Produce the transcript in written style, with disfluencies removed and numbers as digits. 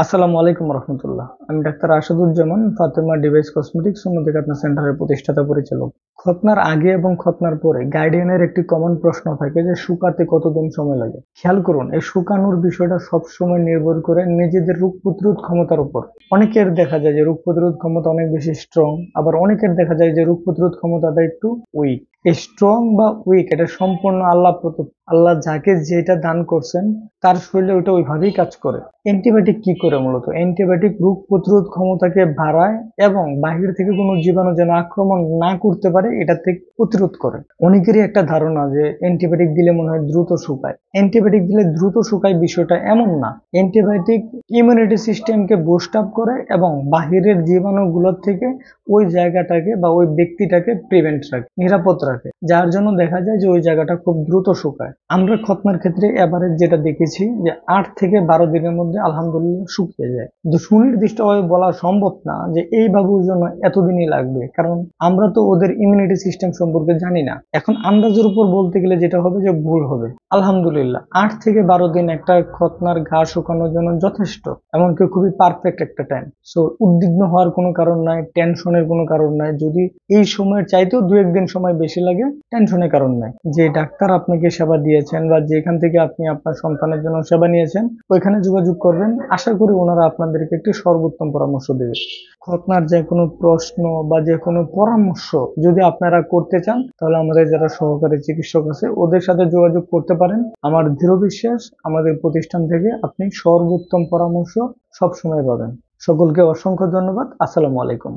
আসসালামু আলাইকুম রহমতুল্লাহ। আমি doctor Asaduzzaman, Fatema device cosmetics অন্যদিকে আপনার সেন্টারের প্রতিষ্ঠাতা পরিচালক। খতনার আগে এবং খতনার পরে গার্ডিয়ানের একটি কমন প্রশ্ন থাকে যে শুকাতে কতদিন সময় লাগে। খেয়াল করুন, এই শুকানোর বিষয়টা সবসময় নির্ভর করে নিজেদের রোগ প্রতিরোধ ক্ষমতার উপর। অনেকের দেখা যায় যে রোগ প্রতিরোধ ক্ষমতা অনেক বেশি স্ট্রং, আবার অনেকের দেখা যায় যে রোগ প্রতিরোধ ক্ষমতাটা একটু উইক। স্ট্রং বা উইক এটা সম্পূর্ণ আল্লাহ প্রদত্ত। আল্লাহ যাকে যেটা দান করছেন তার শরীরে ওইটা ওইভাবেই কাজ করে। অ্যান্টিবায়োটিক কি করে? মূলত অ্যান্টিবায়োটিক রোগ প্রতিরোধ ক্ষমতাকে বাড়ায় এবং বাহির থেকে কোনো জীবাণু যেন আক্রমণ না করতে পারে এটা থেকে প্রতিরোধ করে। অনেকেরই একটা ধারণা যে অ্যান্টিবায়োটিক দিলে মনে হয় দ্রুত শুকায়। অ্যান্টিবায়োটিক দিলে দ্রুত শুকায় বিষয়টা এমন না। অ্যান্টিবায়োটিক ইমিউনিটি সিস্টেমকে বুস্ট আপ করে এবং বাহিরের জীবাণুগুলোর থেকে ওই জায়গাটাকে বা ওই ব্যক্তিটাকে প্রিভেন্ট রাখে, নিরাপদ রাখে, যার জন্য দেখা যায় যে ওই জায়গাটা খুব দ্রুত শুকায়। আমরা খতনার ক্ষেত্রে এভারেজ যেটা দেখেছি যে 8 থেকে 12 দিনের মধ্যে আলহামদুলিল্লাহ শুকিয়ে যায়। কিন্তু সুনির্দিষ্টভাবে বলা সম্ভব না যে এই বাবুর জন্য এতদিনই লাগবে, কারণ আমরা তো ওদের ইমিউনিটি সিস্টেম সম্পর্কে জানি না। এখন আন্দাজের উপর বলতে গেলে যেটা হবে যে ভুল হবে। আলহামদুলিল্লাহ 8 থেকে 12 দিন একটা খতনার ঘা শুকানোর জন্য যথেষ্ট, এমনকি খুবই পারফেক্ট একটা টাইম। সো উদ্বিগ্ন হওয়ার কোনো কারণ নাই, টেনশনের কোনো কারণ নাই। যদি এই সময়ের চাইতেও 2-1 দিন সময় বেশি লাগে, টেনশনের কারণ নাই। যে ডাক্তার আপনাকে সেবা দিয়েছেন বা যেখান থেকে আপনি আপনার সন্তানের জন্য সেবা নিয়েছেন ওইখানে যোগাযোগ করবেন। আশা করি ওনারা আপনাদেরকে একটি সর্বোত্তম পরামর্শ দেবে। খতনার যে কোনো প্রশ্ন বা যে কোনো পরামর্শ যদি আপনারা করতে চান তাহলে আমাদের যারা সহকারী চিকিৎসক আছে ওদের সাথে যোগাযোগ করতে পারেন। আমার দৃঢ় বিশ্বাস আমাদের প্রতিষ্ঠান থেকে আপনি সর্বোত্তম পরামর্শ সবসময় পাবেন। সকলকে অসংখ্য ধন্যবাদ। আসসালামু আলাইকুম।